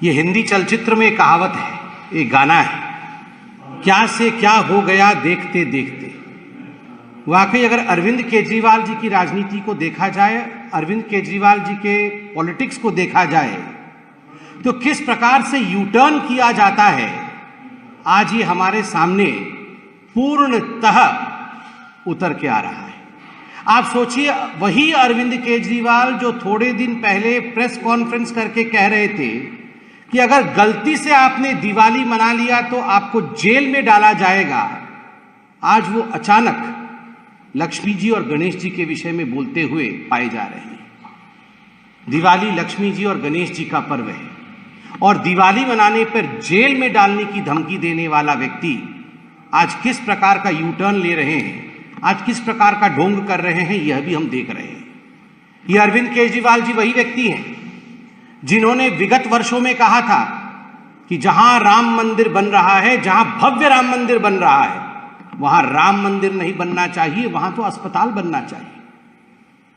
ये हिंदी चलचित्र में कहावत है, एक गाना है, क्या से क्या हो गया देखते देखते। वाकई अगर अरविंद केजरीवाल जी की राजनीति को देखा जाए, अरविंद केजरीवाल जी के पॉलिटिक्स को देखा जाए, तो किस प्रकार से यू टर्न किया जाता है, आज ये हमारे सामने पूर्णतः उतर के आ रहा है। आप सोचिए, वही अरविंद केजरीवाल जो थोड़े दिन पहले प्रेस कॉन्फ्रेंस करके कह रहे थे कि अगर गलती से आपने दिवाली मना लिया तो आपको जेल में डाला जाएगा, आज वो अचानक लक्ष्मी जी और गणेश जी के विषय में बोलते हुए पाए जा रहे हैं। दिवाली लक्ष्मी जी और गणेश जी का पर्व है और दिवाली मनाने पर जेल में डालने की धमकी देने वाला व्यक्ति आज किस प्रकार का यू टर्न ले रहे हैं, आज किस प्रकार का ढोंग कर रहे हैं, यह भी हम देख रहे हैं। ये अरविंद केजरीवाल जी वही व्यक्ति हैं जिन्होंने विगत वर्षों में कहा था कि जहां राम मंदिर बन रहा है, जहां भव्य राम मंदिर बन रहा है, वहां राम मंदिर नहीं बनना चाहिए, वहां तो अस्पताल बनना चाहिए।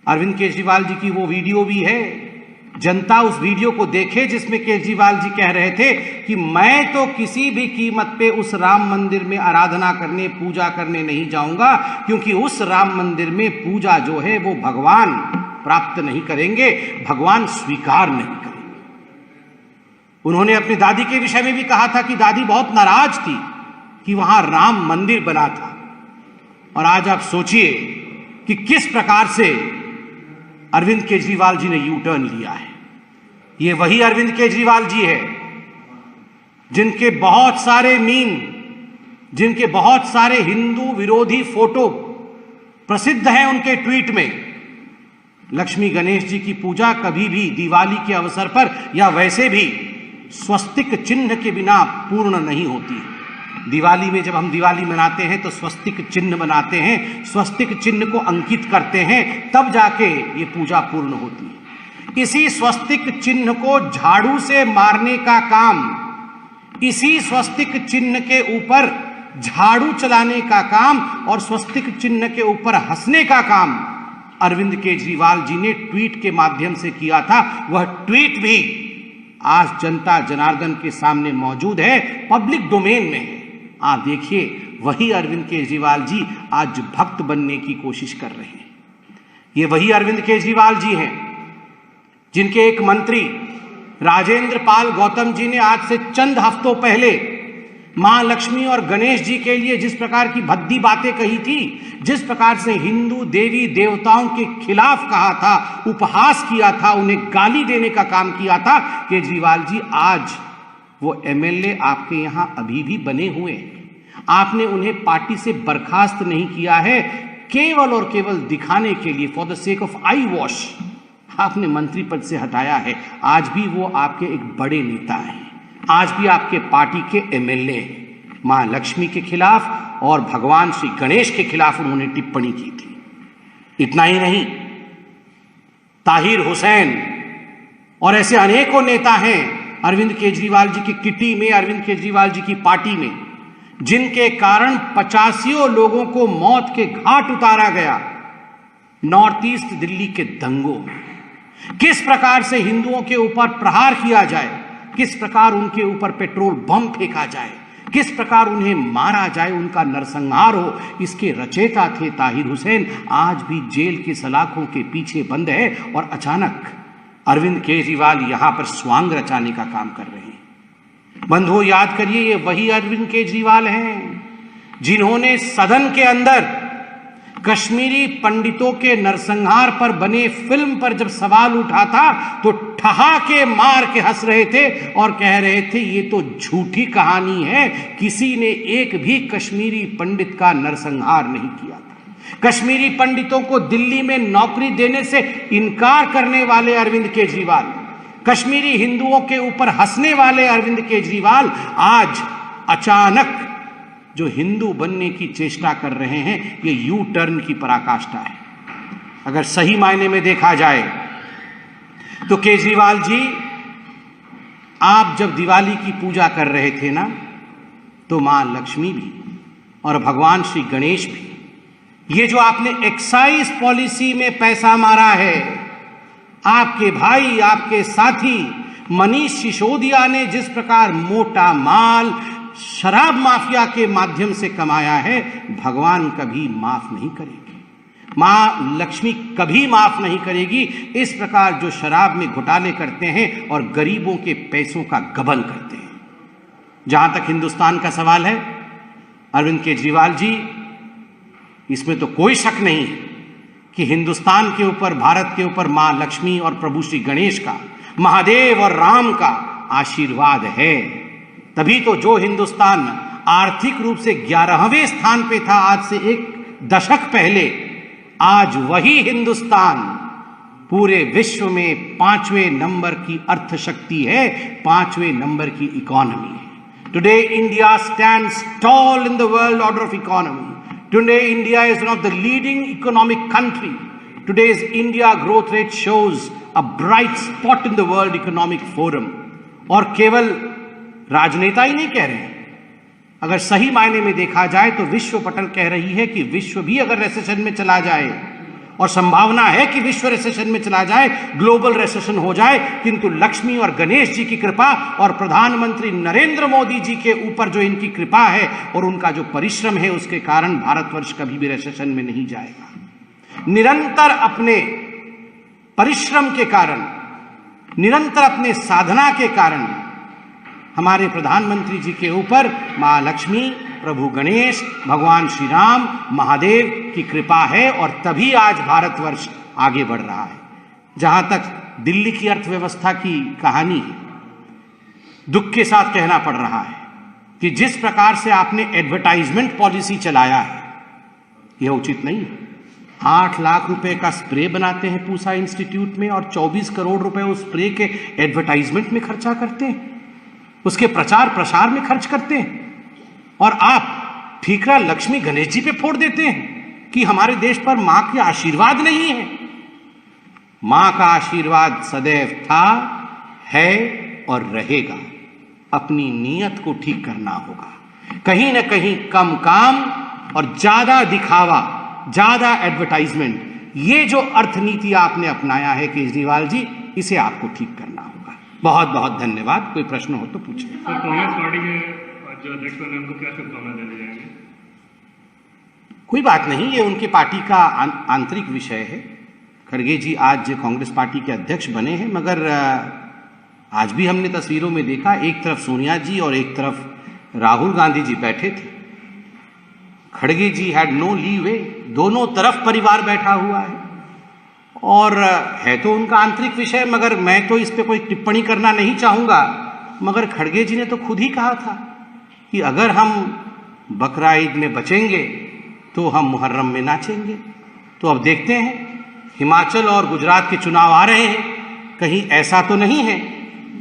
अरविंद केजरीवाल जी की वो वीडियो भी है, जनता उस वीडियो को देखे जिसमें केजरीवाल जी कह रहे थे कि मैं तो किसी भी कीमत पे उस राम मंदिर में आराधना करने, पूजा करने नहीं जाऊंगा, क्योंकि उस राम मंदिर में पूजा जो है वो भगवान प्राप्त नहीं करेंगे, भगवान स्वीकार नहीं करेंगे। उन्होंने अपनी दादी के विषय में भी कहा था कि दादी बहुत नाराज थी कि वहां राम मंदिर बना था। और आज आप सोचिए कि किस प्रकार से अरविंद केजरीवाल जी ने यू टर्न लिया है। ये वही अरविंद केजरीवाल जी है जिनके बहुत सारे मीम, जिनके बहुत सारे हिंदू विरोधी फोटो प्रसिद्ध हैं उनके ट्वीट में। लक्ष्मी गणेश जी की पूजा कभी भी दिवाली के अवसर पर या वैसे भी स्वस्तिक चिन्ह के बिना पूर्ण नहीं होती। दिवाली में जब हम दिवाली मनाते हैं तो स्वस्तिक चिन्ह बनाते हैं, स्वस्तिक चिन्ह को अंकित करते हैं, तब जाके ये पूजा पूर्ण होती है। इसी स्वस्तिक चिन्ह को झाड़ू से मारने का काम, इसी स्वस्तिक चिन्ह के ऊपर झाड़ू चलाने का काम और स्वस्तिक चिन्ह के ऊपर हंसने का काम अरविंद केजरीवाल जी ने ट्वीट के माध्यम से किया था। वह ट्वीट भी आज जनता जनार्दन के सामने मौजूद है, पब्लिक डोमेन में है। आप देखिए, वही अरविंद केजरीवाल जी आज भक्त बनने की कोशिश कर रहे हैं। ये वही अरविंद केजरीवाल जी हैं जिनके एक मंत्री राजेंद्र पाल गौतम जी ने आज से चंद हफ्तों पहले मां लक्ष्मी और गणेश जी के लिए जिस प्रकार की भद्दी बातें कही थी, जिस प्रकार से हिंदू देवी देवताओं के खिलाफ कहा था, उपहास किया था, उन्हें गाली देने का काम किया था, केजरीवाल जी आज वो एमएलए आपके यहां अभी भी बने हुए हैं। आपने उन्हें पार्टी से बर्खास्त नहीं किया है, केवल और केवल दिखाने के लिए, for the sake of I wash, आपने मंत्री पद से हटाया है। आज भी वो आपके एक बड़े नेता हैं, आज भी आपके पार्टी के एमएलए हैं। मां लक्ष्मी के खिलाफ और भगवान श्री गणेश के खिलाफ उन्होंने टिप्पणी की थी। इतना ही नहीं, ताहिर हुसैन और ऐसे अनेकों नेता हैं अरविंद केजरीवाल जी की किटी में, अरविंद केजरीवाल जी की पार्टी में, जिनके कारण 85 लोगों को मौत के घाट उतारा गया नॉर्थ ईस्ट दिल्ली के दंगों में। किस प्रकार से हिंदुओं के ऊपर प्रहार किया जाए, किस प्रकार उनके ऊपर पेट्रोल बम फेंका जाए, किस प्रकार उन्हें मारा जाए, उनका नरसंहार हो, इसके रचयिता थे ताहिर हुसैन। आज भी जेल की सलाखों के पीछे बंद है और अचानक अरविंद केजरीवाल यहां पर स्वांग रचाने का काम कर रहे हैं। बंधुओं, याद करिए, ये वही अरविंद केजरीवाल हैं जिन्होंने सदन के अंदर कश्मीरी पंडितों के नरसंहार पर बने फिल्म पर जब सवाल उठा था तो ठहाके मार के हंस रहे थे और कह रहे थे ये तो झूठी कहानी है, किसी ने एक भी कश्मीरी पंडित का नरसंहार नहीं किया था। कश्मीरी पंडितों को दिल्ली में नौकरी देने से इनकार करने वाले अरविंद केजरीवाल, कश्मीरी हिंदुओं के ऊपर हंसने वाले अरविंद केजरीवाल आज अचानक जो हिंदू बनने की चेष्टा कर रहे हैं, ये यू टर्न की पराकाष्ठा है। अगर सही मायने में देखा जाए तो केजरीवाल जी, आप जब दिवाली की पूजा कर रहे थे ना, तो मां लक्ष्मी भी और भगवान श्री गणेश भी, ये जो आपने एक्साइज पॉलिसी में पैसा मारा है, आपके भाई, आपके साथी मनीष सिसोदिया ने जिस प्रकार मोटा माल शराब माफिया के माध्यम से कमाया है, भगवान कभी माफ नहीं करेंगे, मां लक्ष्मी कभी माफ नहीं करेगी। इस प्रकार जो शराब में घोटाले करते हैं और गरीबों के पैसों का गबन करते हैं। जहां तक हिंदुस्तान का सवाल है, अरविंद केजरीवाल जी, इसमें तो कोई शक नहीं है कि हिंदुस्तान के ऊपर, भारत के ऊपर मां लक्ष्मी और प्रभु श्री गणेश का, महादेव और राम का आशीर्वाद है। तभी तो जो हिंदुस्तान आर्थिक रूप से 11वें स्थान पे था आज से एक दशक पहले, आज वही हिंदुस्तान पूरे विश्व में 5वें नंबर की अर्थशक्ति है, 5वें नंबर की इकोनॉमी है। Today India stands tall in the world order of economy. Today, India is one of the leading economic country. Today's India growth rate shows a bright spot in the World Economic Forum. और केवल राजनेता ही नहीं कह रहे हैं, अगर सही मायने में देखा जाए तो विश्व पटल कह रही है कि विश्व भी अगर रिसेशन में चला जाए, और संभावना है कि विश्व रिसेशन में चला जाए, ग्लोबल रिसेशन हो जाए, किंतु लक्ष्मी और गणेश जी की कृपा और प्रधानमंत्री नरेंद्र मोदी जी के ऊपर जो इनकी कृपा है और उनका जो परिश्रम है, उसके कारण भारतवर्ष कभी भी रिसेशन में नहीं जाएगा। निरंतर अपने परिश्रम के कारण, निरंतर अपने साधना के कारण हमारे प्रधानमंत्री जी के ऊपर मां लक्ष्मी, प्रभु गणेश, भगवान श्री राम, महादेव की कृपा है, और तभी आज भारतवर्ष आगे बढ़ रहा है। जहां तक दिल्ली की अर्थव्यवस्था की कहानी है, दुख के साथ कहना पड़ रहा है कि जिस प्रकार से आपने एडवर्टाइजमेंट पॉलिसी चलाया है, यह उचित नहीं है। 8 लाख रुपए का स्प्रे बनाते हैं पूसा इंस्टीट्यूट में और 24 करोड़ रुपए उस स्प्रे के एडवर्टाइजमेंट में खर्चा करते हैं, उसके प्रचार प्रसार में खर्च करते हैं, और आप ठीकरा लक्ष्मी गणेश जी पे फोड़ देते हैं कि हमारे देश पर मां के आशीर्वाद नहीं है। मां का आशीर्वाद सदैव था, है और रहेगा। अपनी नीयत को ठीक करना होगा। कहीं ना कहीं कम काम और ज्यादा दिखावा, ज्यादा एडवर्टाइजमेंट, ये जो अर्थनीति आपने अपनाया है केजरीवाल जी, इसे आपको ठीक करना होगा। बहुत बहुत धन्यवाद। कोई प्रश्न हो तो पूछें। कांग्रेस पार्टी के जो अध्यक्ष बने उनको क्या शुभकामनाएं देने जाएंगे? कोई बात नहीं, ये उनकी पार्टी का आंतरिक विषय है। खड़गे जी आज कांग्रेस पार्टी के अध्यक्ष बने हैं, मगर आज भी हमने तस्वीरों में देखा, एक तरफ सोनिया जी और एक तरफ राहुल गांधी जी बैठे थे। खड़गे जी हैड नो लीवे, दोनों तरफ परिवार बैठा हुआ है, और है तो उनका आंतरिक विषय, मगर मैं तो इस पे कोई टिप्पणी करना नहीं चाहूंगा। मगर खड़गे जी ने तो खुद ही कहा था कि अगर हम बकरा ईद में बचेंगे तो हम मुहर्रम में नाचेंगे। तो अब देखते हैं, हिमाचल और गुजरात के चुनाव आ रहे हैं, कहीं ऐसा तो नहीं है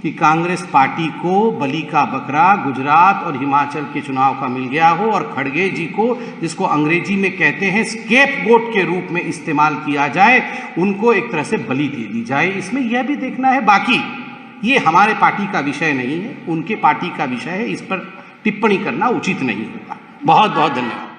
कि कांग्रेस पार्टी को बलि का बकरा गुजरात और हिमाचल के चुनाव का मिल गया हो और खड़गे जी को, जिसको अंग्रेजी में कहते हैं स्केपगोट के रूप में इस्तेमाल किया जाए, उनको एक तरह से बलि दे दी जाए। इसमें यह भी देखना है। बाकी ये हमारे पार्टी का विषय नहीं है, उनके पार्टी का विषय है, इस पर टिप्पणी करना उचित नहीं होगा। बहुत बहुत धन्यवाद।